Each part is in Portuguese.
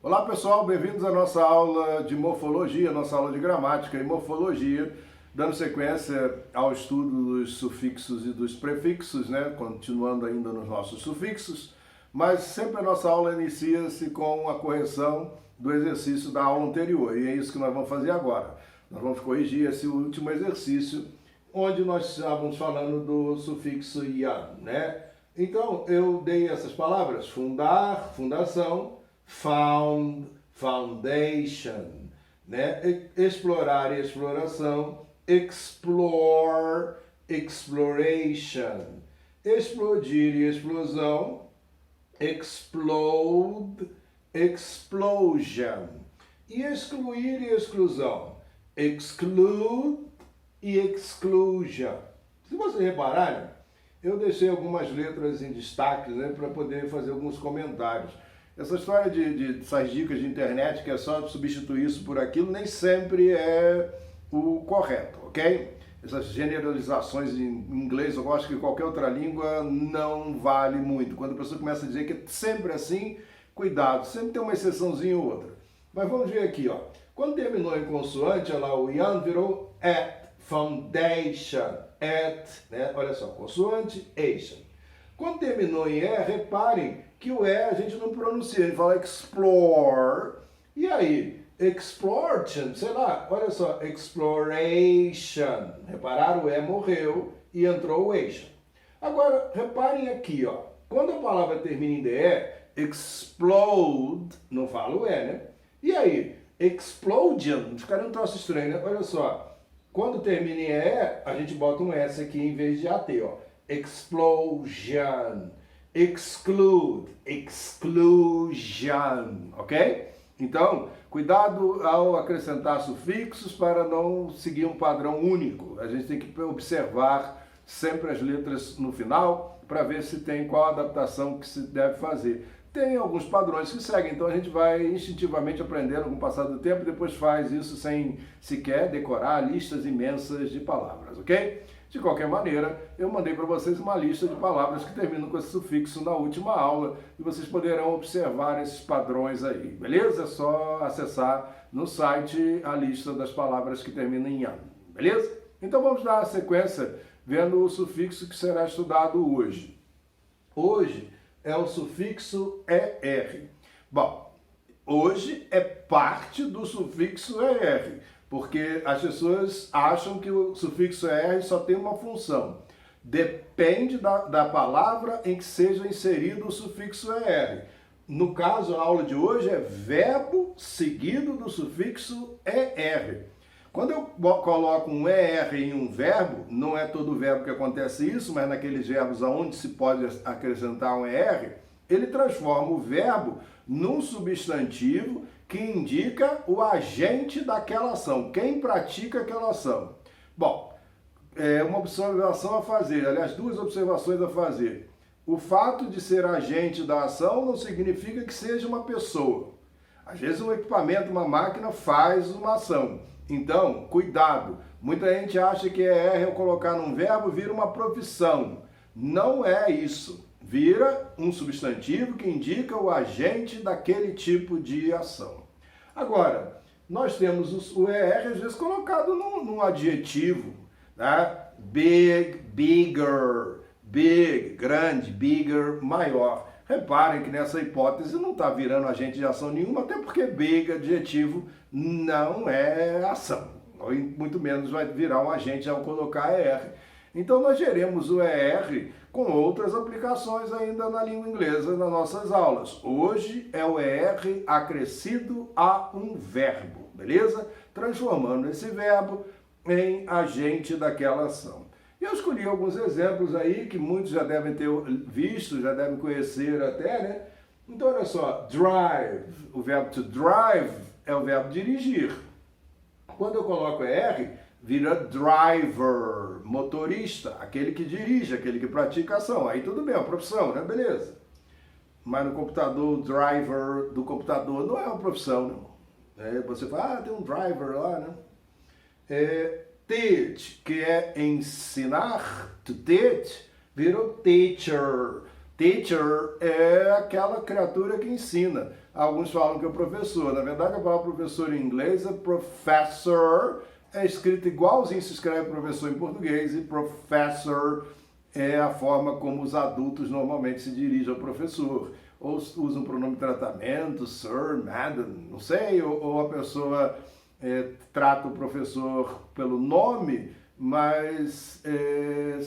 Olá pessoal, bem-vindos à nossa aula de morfologia, nossa aula de gramática e morfologia, dando sequência ao estudo dos sufixos e dos prefixos, né? Continuando ainda nos nossos sufixos, mas sempre a nossa aula inicia-se com a correção do exercício da aula anterior, e é isso que nós vamos fazer agora. Nós vamos corrigir esse último exercício, onde nós estávamos falando do sufixo yan, né? Então, eu dei essas palavras, fundar, fundação, found, foundation, né? Explorar e exploração, explore, exploration, explodir e explosão, explode, explosion, e excluir e exclusão, exclude e exclusion. Se vocês repararem, eu deixei algumas letras em destaque, né, para poder fazer alguns comentários. Essa história dessas dicas de internet, que é só substituir isso por aquilo, nem sempre é o correto, ok? Essas generalizações em inglês, eu acho que qualquer outra língua não vale muito. Quando a pessoa começa a dizer que é sempre assim, cuidado, sempre tem uma exceçãozinha ou outra. Mas vamos ver aqui, ó. Quando terminou em consoante, olha lá, o yan virou at, foundation, at, né? Olha só, consoante, ation. Quando terminou em E, reparem que o E a gente não pronuncia, a gente fala explore. E aí, exploration, sei lá, olha só, exploration. Repararam, o E morreu e entrou o ation. Agora, reparem aqui, ó. Quando a palavra termina em DE, explode, não fala o E, né? E aí, explosion, ficaria um troço estranho, né? Olha só. Quando termina em E, a gente bota um S aqui em vez de AT, ó. Explosion, exclude, exclusion, ok? Então, cuidado ao acrescentar sufixos para não seguir um padrão único. A gente tem que observar sempre as letras no final para ver se tem qual adaptação que se deve fazer. Tem alguns padrões que seguem, então a gente vai instintivamente aprendendo com o passar do tempo e depois faz isso sem sequer decorar listas imensas de palavras, ok? De qualquer maneira, eu mandei para vocês uma lista de palavras que terminam com esse sufixo na última aula e vocês poderão observar esses padrões aí, beleza? É só acessar no site a lista das palavras que terminam em an, beleza? Então vamos dar a sequência vendo o sufixo que será estudado hoje. Hoje é o sufixo ER. Bom, hoje é parte do sufixo ER, porque as pessoas acham que o sufixo ER só tem uma função. Depende da palavra em que seja inserido o sufixo ER. No caso, a aula de hoje é verbo seguido do sufixo ER. Quando eu coloco um ER em um verbo, não é todo verbo que acontece isso, mas naqueles verbos onde se pode acrescentar um ER, ele transforma o verbo num substantivo que indica o agente daquela ação, quem pratica aquela ação. Bom, uma observação a fazer, aliás, duas observações a fazer. O fato de ser agente da ação não significa que seja uma pessoa. Às vezes um equipamento, uma máquina faz uma ação. Então, cuidado. Muita gente acha que ER ao colocar num verbo vira uma profissão. Não é isso. Vira um substantivo que indica o agente daquele tipo de ação. Agora, nós temos o ER às vezes colocado num adjetivo, né? Big, bigger, big, grande, bigger, maior. Reparem que nessa hipótese não está virando agente de ação nenhuma, até porque big, adjetivo, não é ação. Muito menos vai virar um agente ao colocar ER. Então nós geremos o ER com outras aplicações ainda na língua inglesa nas nossas aulas. Hoje é o ER acrescido a um verbo, beleza? Transformando esse verbo em agente daquela ação. E eu escolhi alguns exemplos aí que muitos já devem ter visto, já devem conhecer até, né? Então, olha só, drive, o verbo to drive é o verbo dirigir. Quando eu coloco ER, vira driver, motorista, aquele que dirige, aquele que pratica a ação. Aí tudo bem, é uma profissão, né? Beleza. Mas no computador, o driver do computador não é uma profissão, não. Você fala, tem um driver lá, né? Teach, que é ensinar, to teach, virou teacher. Teacher é aquela criatura que ensina. Alguns falam que é o professor. Na verdade, a palavra professor em inglês é professor. É escrito igualzinho se escreve professor em português. E professor é a forma como os adultos normalmente se dirigem ao professor. Ou usam o pronome de tratamento, sir, madam, não sei. Ou a pessoa trata o professor pelo nome, mas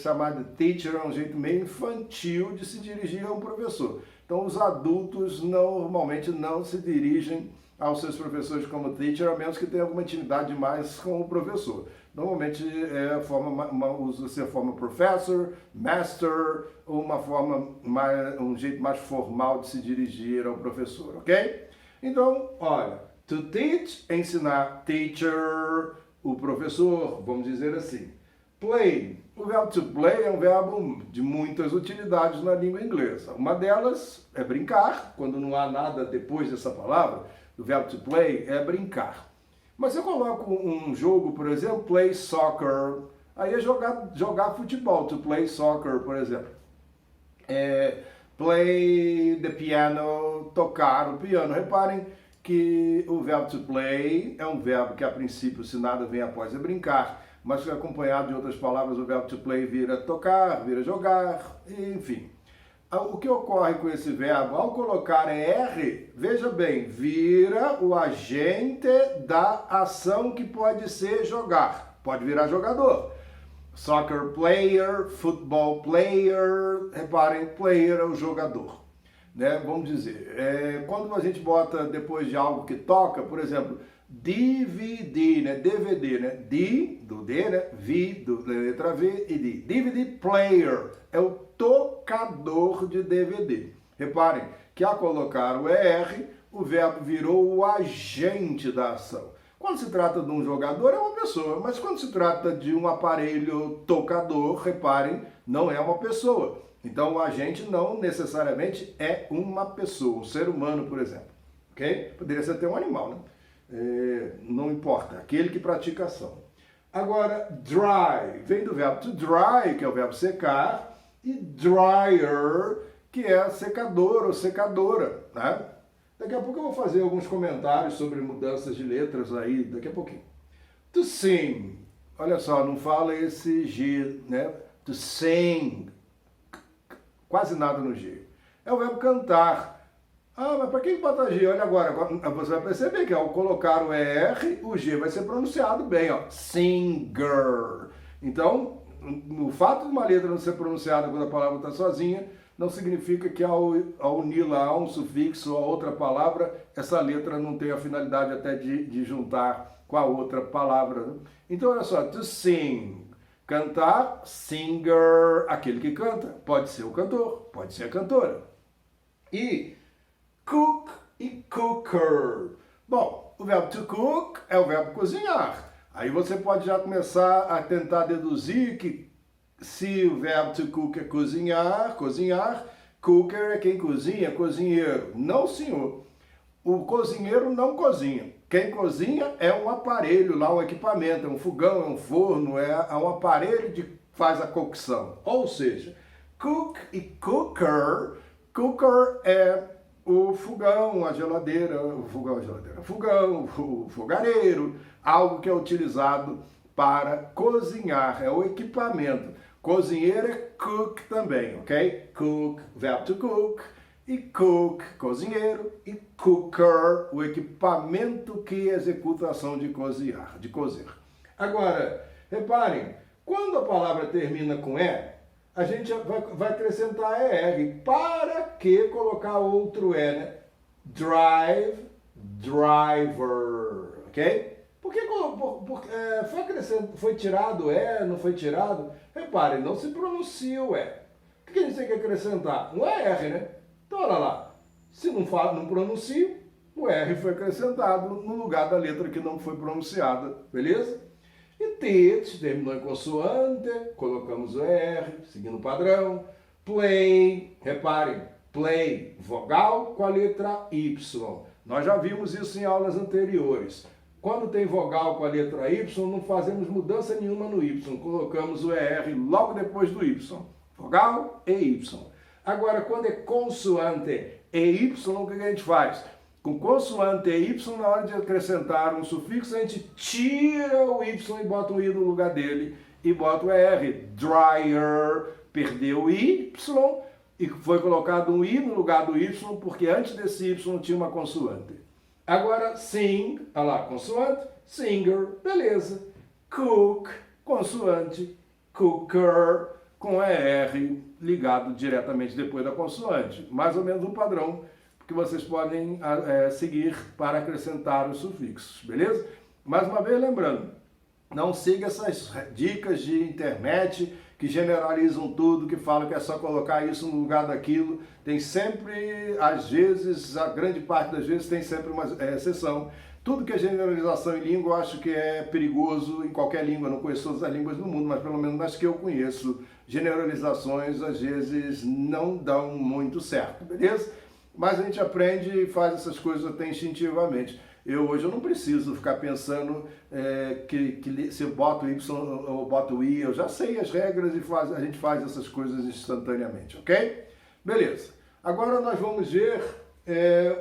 chamar de teacher é um jeito meio infantil de se dirigir a um professor. Então os adultos normalmente não se dirigem aos seus professores como teacher, a menos que tenha alguma intimidade mais com o professor. Normalmente usa-se a forma professor, master, ou um jeito mais formal de se dirigir ao professor, ok? Então, olha, to teach, ensinar, teacher, o professor, vamos dizer assim. Play. O verbo to play é um verbo de muitas utilidades na língua inglesa. Uma delas é brincar, quando não há nada depois dessa palavra, o verbo to play é brincar. Mas eu coloco um jogo, por exemplo, play soccer, aí é jogar futebol, to play soccer, por exemplo. Play the piano, tocar o piano. Reparem que o verbo to play é um verbo que a princípio, se nada vem após, é brincar, mas que acompanhado de outras palavras, o verbo to play vira tocar, vira jogar, enfim. O que ocorre com esse verbo? Ao colocar R, veja bem, vira o agente da ação que pode ser jogar, pode virar jogador. Soccer player, football player, reparem, player é o jogador. Né? Vamos dizer, quando a gente bota depois de algo que toca, por exemplo, DVD, né? DVD, né? D, do D, né? V, da letra V e D. DVD player é o tocador de DVD. Reparem que ao colocar o ER, o verbo virou o agente da ação. Quando se trata de um jogador, é uma pessoa, mas quando se trata de um aparelho tocador, reparem, não é uma pessoa. Então, o agente não necessariamente é uma pessoa, um ser humano, por exemplo. Ok? Poderia ser até um animal, né? Não importa, aquele que pratica ação. Agora, dry, vem do verbo to dry, que é o verbo secar, e dryer, que é secador ou secadora, né? Daqui a pouco eu vou fazer alguns comentários sobre mudanças de letras aí, daqui a pouquinho. To sing, olha só, não fala esse G, né? To sing, quase nada no G. É o verbo cantar. Ah, mas para que bota G? Olha agora, você vai perceber que ao colocar o ER, o G vai ser pronunciado bem, ó. Singer. Então, o fato de uma letra não ser pronunciada quando a palavra está sozinha, não significa que ao uni-la a um sufixo ou a outra palavra, essa letra não tem a finalidade até de juntar com a outra palavra. Né? Então, olha só, to sing. Cantar, singer, aquele que canta. Pode ser o cantor, pode ser a cantora. E cook e cooker. Bom, o verbo to cook é o verbo cozinhar. Aí você pode já começar a tentar deduzir que se o verbo to cook é cozinhar, cooker é quem cozinha, cozinheiro. Não, senhor. O cozinheiro não cozinha. Quem cozinha é um aparelho lá, um equipamento, é um fogão, é um forno, é um aparelho que faz a cocção. Ou seja, cook e cooker é o fogão, a geladeira, o fogareiro, algo que é utilizado para cozinhar, é o equipamento. Cozinheiro é cook também, ok? Cook, verbo to cook, e cook, cozinheiro, e cooker, o equipamento que executa a ação de cozinhar, de cozer. Agora, reparem, quando a palavra termina com E, a gente vai acrescentar ER. Para que colocar outro E, né? Drive, driver, ok? Por que foi tirado o E, não foi tirado? Reparem, não se pronuncia o E. O que a gente tem que acrescentar? Um ER, né? Então, olha lá. Se não pronuncia, o R foi acrescentado no lugar da letra que não foi pronunciada, beleza? E teach, terminou em consoante, colocamos o R, seguindo o padrão. Play, reparem, play, vogal com a letra Y. Nós já vimos isso em aulas anteriores. Quando tem vogal com a letra Y, não fazemos mudança nenhuma no Y. Colocamos o ER logo depois do Y. Vogal e Y. Agora, quando é consoante EY, o que a gente faz? Com consoante EY, na hora de acrescentar um sufixo, a gente tira o Y e bota o I no lugar dele e bota o ER. Dryer perdeu o Y e foi colocado um I no lugar do Y, porque antes desse Y tinha uma consoante. Agora, sing, olha lá, consoante, singer, beleza. Cook, consoante, cooker, com ER ligado diretamente depois da consoante. Mais ou menos um padrão que vocês podem seguir para acrescentar os sufixos, beleza? Mais uma vez lembrando, não siga essas dicas de internet que generalizam tudo, que falam que é só colocar isso no lugar daquilo. Tem sempre, às vezes, a grande parte das vezes tem sempre uma exceção. Tudo que é generalização em língua eu acho que é perigoso em qualquer língua. Eu não conheço todas as línguas do mundo, mas pelo menos nas que eu conheço, generalizações às vezes não dão muito certo, beleza? Mas a gente aprende e faz essas coisas até instintivamente. Hoje eu não preciso ficar pensando que se eu boto Y ou boto I, eu já sei as regras e a gente faz essas coisas instantaneamente, ok? Beleza. Agora nós vamos ver,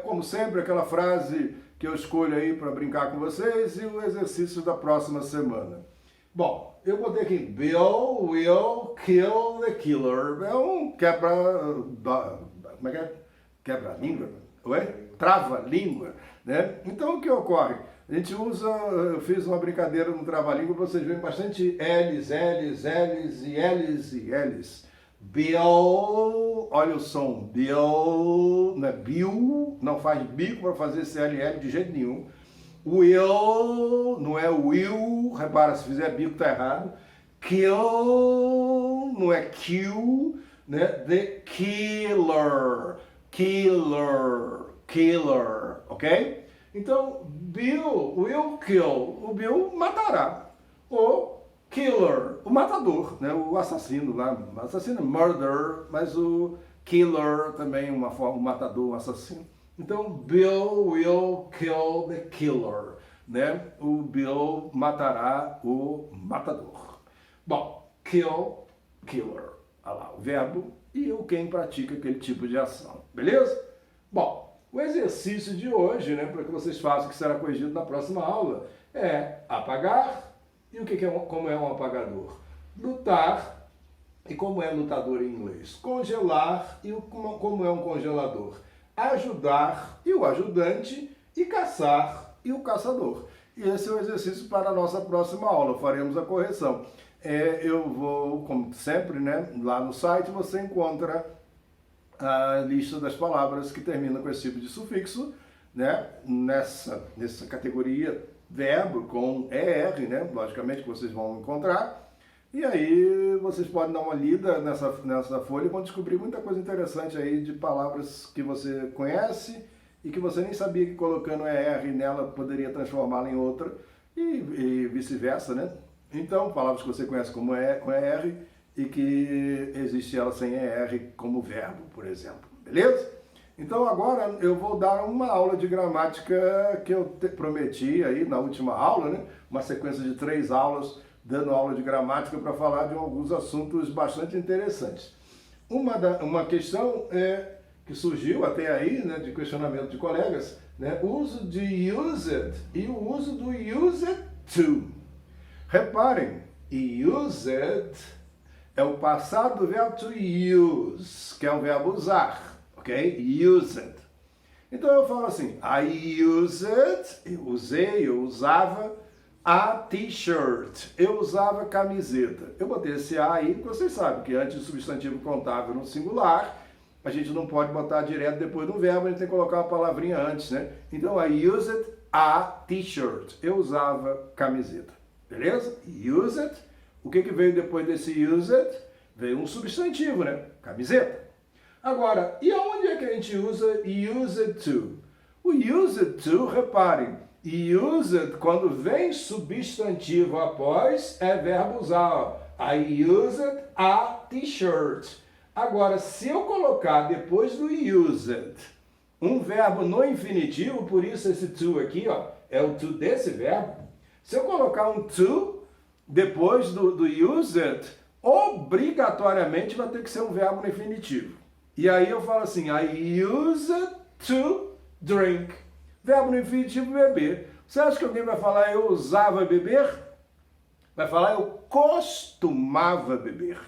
como sempre, aquela frase que eu escolho aí para brincar com vocês e o exercício da próxima semana. Bom, eu botei aqui, Bill will kill the killer. É um como é que é? Quebra-língua? Trava-língua, né? Então, o que ocorre? A gente usa, eu fiz uma brincadeira no trava-língua, vocês veem bastante L's, L's, L's e L's e L's. Bill, olha o som, Bill, não é Bill, não faz bico para fazer esse LL de jeito nenhum. Will, não é will, repara, se fizer bico tá errado. Kill, não é kill, né? The killer, killer, ok? Então, Bill will kill, o Bill matará. O killer, o matador, né? O assassino lá, assassino é murder, mas o killer também uma forma, o matador, o assassino. Então, Bill will kill the killer, né? O Bill matará o matador. Bom, kill, killer, olha lá, o verbo e o quem pratica aquele tipo de ação, beleza? Bom, o exercício de hoje, né, para que vocês façam, que será corrigido na próxima aula, é apagar. E o que é, como é um apagador? Lutar, e como é lutador em inglês? Congelar, e como é um congelador? Ajudar, e o ajudante, e caçar, e o caçador. E esse é o exercício para a nossa próxima aula, faremos a correção. Eu vou, como sempre, né, lá no site você encontra a lista das palavras que terminam com esse tipo de sufixo, né, nessa categoria verbo com ER, né? Logicamente que vocês vão encontrar. E aí vocês podem dar uma lida nessa folha e vão descobrir muita coisa interessante aí de palavras que você conhece e que você nem sabia que colocando ER nela poderia transformá-la em outra e vice-versa, né? Então, palavras que você conhece como com ER e que existe ela sem ER como verbo, por exemplo. Beleza? Então agora eu vou dar uma aula de gramática que eu prometi aí na última aula, né? Uma sequência de 3 aulas dando aula de gramática para falar de alguns assuntos bastante interessantes. Uma questão que surgiu até aí, né, de questionamento de colegas, né? O uso de used e o uso do used to. Reparem, used é o passado do verbo to use, que é o verbo usar. Ok? Used. Então eu falo assim, I used, eu usei, eu usava a t-shirt, eu usava camiseta. Eu botei esse A aí, porque vocês sabem que antes do substantivo contável no singular, a gente não pode botar direto depois do verbo, a gente tem que colocar uma palavrinha antes, né? Então, I used a t-shirt, eu usava camiseta. Beleza? Used, o que veio depois desse used? Veio um substantivo, né? Camiseta. Agora, e aonde é que a gente usa used to? O used to, reparem, used, quando vem substantivo após, é verbo usar. I used a t-shirt. Agora, se eu colocar depois do used um verbo no infinitivo, por isso esse to aqui, ó, é o to desse verbo. Se eu colocar um to depois do used, obrigatoriamente vai ter que ser um verbo no infinitivo. E aí eu falo assim, I used to drink. Verbo no infinitivo, beber. Você acha que alguém vai falar eu usava beber? Vai falar eu costumava beber.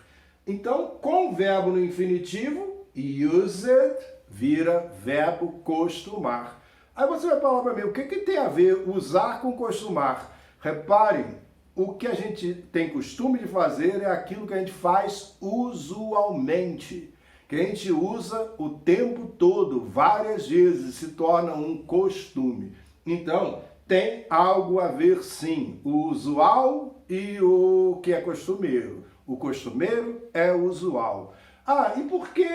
Então, com verbo no infinitivo, used vira verbo costumar. Aí você vai falar para mim, o que tem a ver usar com costumar? Reparem, o que a gente tem costume de fazer é aquilo que a gente faz usualmente, que a gente usa o tempo todo, várias vezes, se torna um costume. Então, tem algo a ver sim, o usual e o que é costumeiro. O costumeiro é o usual. Ah, e por que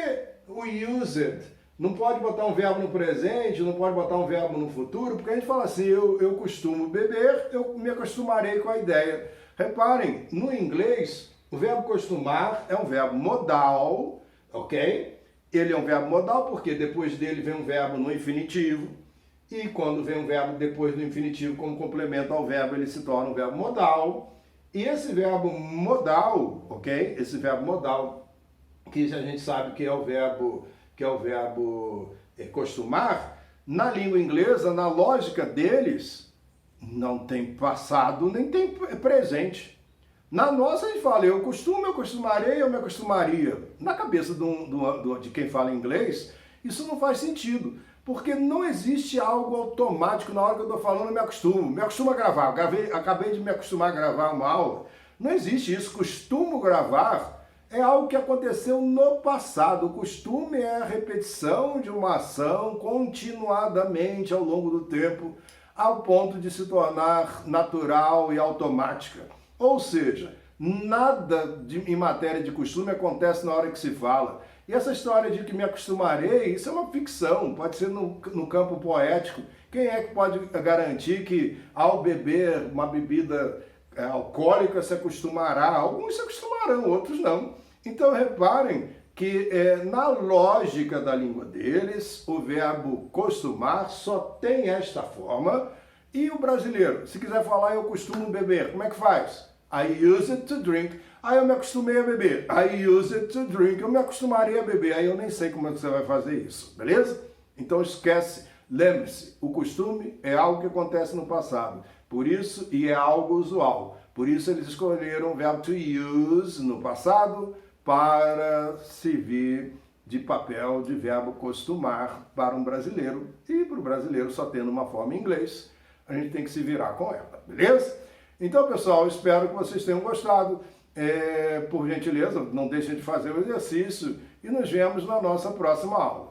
o used? Não pode botar um verbo no presente, não pode botar um verbo no futuro, porque a gente fala assim, eu costumo beber, eu me acostumarei com a ideia. Reparem, no inglês, o verbo costumar é um verbo modal, ok? Ele é um verbo modal porque depois dele vem um verbo no infinitivo, e quando vem um verbo depois do infinitivo como complemento ao verbo, ele se torna um verbo modal. E esse verbo modal, ok? Esse verbo modal, que a gente sabe que é o verbo costumar, na língua inglesa, na lógica deles, não tem passado nem tem presente. Na nossa a gente fala, eu costumo, eu costumarei, eu me acostumaria. Na cabeça de quem fala inglês, isso não faz sentido, porque não existe algo automático na hora que eu estou falando, eu me acostumo a gravar, acabei de me acostumar a gravar uma aula. Não existe isso, costumo gravar é algo que aconteceu no passado. O costume é a repetição de uma ação continuadamente ao longo do tempo, ao ponto de se tornar natural e automática. Ou seja, nada em matéria de costume acontece na hora que se fala. E essa história de que me acostumarei, isso é uma ficção, pode ser no campo poético. Quem é que pode garantir que ao beber uma bebida alcoólica se acostumará? Alguns se acostumarão, outros não. Então reparem que na lógica da língua deles, o verbo costumar só tem esta forma. E o brasileiro, se quiser falar eu costumo beber, como é que faz? I use it to drink. Aí eu me acostumei a beber. I use it to drink. Eu me acostumarei a beber. Aí eu nem sei como é que você vai fazer isso, beleza? Então esquece, lembre-se, o costume é algo que acontece no passado. Por isso, e é algo usual. Por isso eles escolheram o verbo to use no passado para servir de papel de verbo costumar para um brasileiro. E para o brasileiro só tendo uma forma em inglês, a gente tem que se virar com ela, beleza? Então, pessoal, espero que vocês tenham gostado. Por gentileza, não deixem de fazer o exercício e nos vemos na nossa próxima aula.